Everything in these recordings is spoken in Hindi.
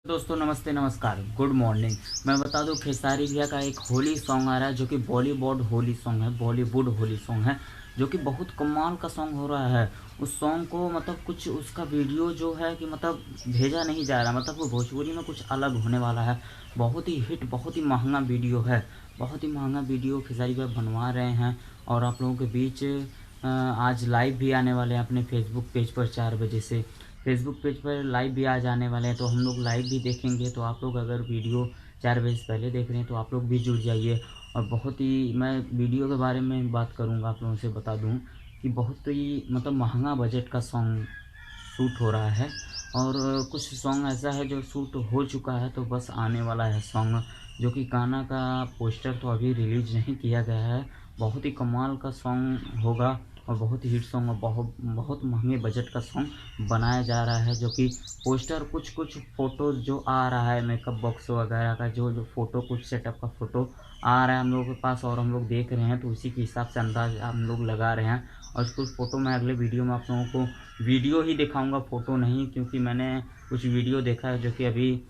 दोस्तों नमस्ते नमस्कार गुड मॉर्निंग। मैं बता दूं खेसारी भैया का एक होली सॉन्ग आ रहा है जो कि बॉलीवुड होली सॉन्ग है जो कि बहुत कमाल का सॉन्ग हो रहा है। उस सॉन्ग को मतलब कुछ उसका वीडियो जो है कि मतलब भेजा नहीं जा रहा, मतलब वो भोजपुरी में कुछ अलग होने वाला है। बहुत ही हिट, बहुत ही महंगा वीडियो है। बहुत ही महंगा वीडियो खेसारी भैया बनवा रहे हैं और आप लोगों के बीच आज लाइव भी आने वाले हैं अपने फेसबुक पेज पर 4 बजे से। फेसबुक पेज पर लाइव भी आ जाने वाले हैं तो हम लोग लाइव भी देखेंगे। तो आप लोग अगर वीडियो 4 बजे से पहले देख रहे हैं तो आप लोग भी जुड़ जाइए। और बहुत ही मैं वीडियो के बारे में बात करूँगा, आप लोगों से बता दूँ कि बहुत ही मतलब महंगा बजट का सॉन्ग शूट हो रहा है। और कुछ सॉन्ग ऐसा है जो शूट हो चुका है तो बस आने वाला है सॉन्ग, जो कि गाना का पोस्टर तो अभी रिलीज नहीं किया गया है। बहुत ही कमाल का सॉन्ग होगा और बहुत ही हिट सॉन्ग और बहुत बहुत महंगे बजट का सॉन्ग बनाया जा रहा है। जो कि पोस्टर कुछ कुछ फ़ोटोज़ जो आ रहा है, मेकअप बॉक्स वगैरह का जो जो फ़ोटो, कुछ सेटअप का फ़ोटो आ रहा है हम लोगों के पास और हम लोग देख रहे हैं, तो उसी के हिसाब से अंदाज़ हम लोग लगा रहे हैं। और कुछ फ़ोटो मैं अगले वीडियो में आप लोगों को वीडियो ही दिखाऊंगा, फ़ोटो नहीं, क्योंकि मैंने कुछ वीडियो देखा है जो कि अभी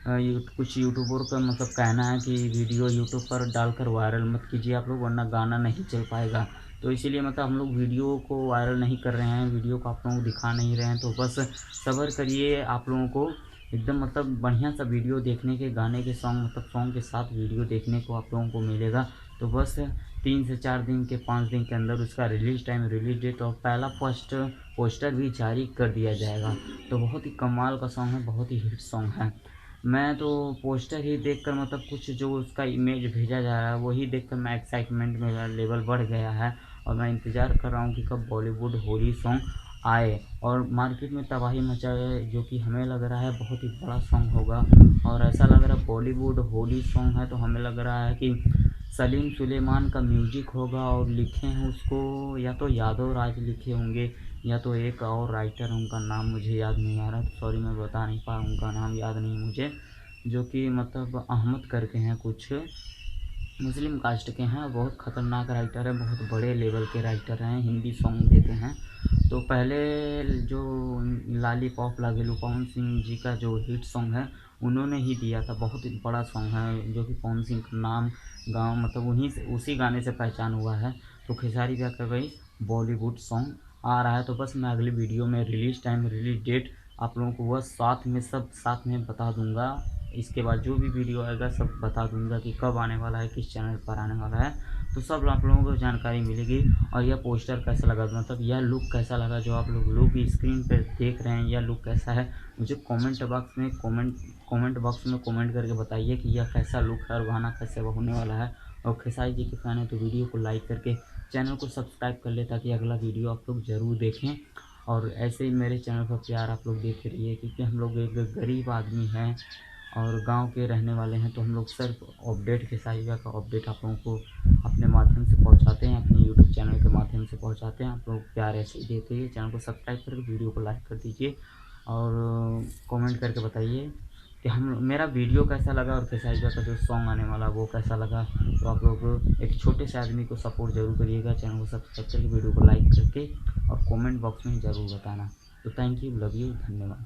कुछ यूट्यूबर का मतलब कहना है कि वीडियो यूट्यूब पर डालकर वायरल मत कीजिए आप लोग, वरना गाना नहीं चल पाएगा। तो इसीलिए मतलब हम लोग वीडियो को वायरल नहीं कर रहे हैं, वीडियो को आप लोगों को दिखा नहीं रहे हैं। तो बस सब्र करिए, आप लोगों को एकदम मतलब बढ़िया सा वीडियो देखने के, गाने के सॉन्ग मतलब सॉन्ग के साथ वीडियो देखने को आप लोगों को मिलेगा। तो बस 3 से 4 दिन के 5 दिन के अंदर उसका रिलीज़ टाइम, रिलीज़ डेट और पहला फर्स्ट पोस्टर भी जारी कर दिया जाएगा। तो बहुत ही कमाल का सॉन्ग है, बहुत ही हिट सॉन्ग है। मैं तो पोस्टर ही देखकर मतलब कुछ जो उसका इमेज भेजा जा रहा है वही देखकर मैं एक्साइटमेंट, मेरा लेवल बढ़ गया है। और मैं इंतज़ार कर रहा हूँ कि कब बॉलीवुड होली सॉन्ग आए और मार्केट में तबाही मचाए, जो कि हमें लग रहा है बहुत ही बड़ा सॉन्ग होगा। और ऐसा लग रहा है बॉलीवुड होली सॉन्ग है तो हमें लग रहा है कि सलीम सुलेमान का म्यूजिक होगा और लिखे हैं उसको या तो यादव राज लिखे होंगे या तो एक और राइटर, उनका नाम मुझे याद नहीं आ रहा, तो सॉरी मैं बता नहीं पा, उनका नाम याद नहीं मुझे, जो कि मतलब अहमद करके हैं, कुछ मुस्लिम कास्ट के हैं। बहुत ख़तरनाक राइटर है, बहुत बड़े लेवल के राइटर हैं, हिंदी सॉन्ग देते हैं। तो पहले जो लॉलीपॉप लागेलू पवन सिंह जी का जो हिट सॉन्ग है उन्होंने ही दिया था, बहुत ही बड़ा सॉन्ग है जो कि पवन सिंह का नाम गाँव मतलब उन्हीं से, उसी गाने से पहचान हुआ है। तो खेसारी भैया का वही बॉलीवुड सॉन्ग आ रहा है। तो बस मैं अगली वीडियो में रिलीज़ टाइम, रिलीज़ डेट आप लोगों को वह साथ में सब साथ में बता दूंगा। इसके बाद जो भी वीडियो आएगा सब बता दूंगा कि कब आने वाला है, किस चैनल पर आने वाला है, तो सब आप लोगों को जानकारी मिलेगी। और यह पोस्टर कैसा लगा, मतलब यह लुक कैसा लगा, जो आप लोग लुक स्क्रीन पर देख रहे हैं, यह लुक कैसा है, मुझे कमेंट बॉक्स में कमेंट करके बताइए कि यह कैसा लुक है और गाना कैसे होने वाला है। और खेसारी जी के फैन है तो वीडियो को लाइक करके चैनल को सब्सक्राइब कर ले ताकि अगला वीडियो आप लोग ज़रूर देखें। और ऐसे ही मेरे चैनल पर प्यार आप लोग देते रहिए, क्योंकि हम लोग एक गरीब आदमी हैं और गांव के रहने वाले हैं। तो हम लोग सिर्फ अपडेट, खेसारी भैया का अपडेट आप लोगों को अपने माध्यम से पहुंचाते हैं, अपने यूट्यूब चैनल के माध्यम से पहुंचाते हैं। आप लोग प्यार ऐसे ही देते रहिए, चैनल को सब्सक्राइब करके वीडियो को लाइक कर दीजिए और कमेंट करके बताइए कि हम मेरा वीडियो कैसा लगा और खेसारी भैया का जो सॉन्ग आने वाला वो कैसा लगा। तो आप लोग एक छोटे से आदमी को सपोर्ट ज़रूर करिएगा, चैनल को सब्सक्राइब करके वीडियो को लाइक करके और कमेंट बॉक्स में ज़रूर बताना। तो थैंक यू, लव यू, धन्यवाद।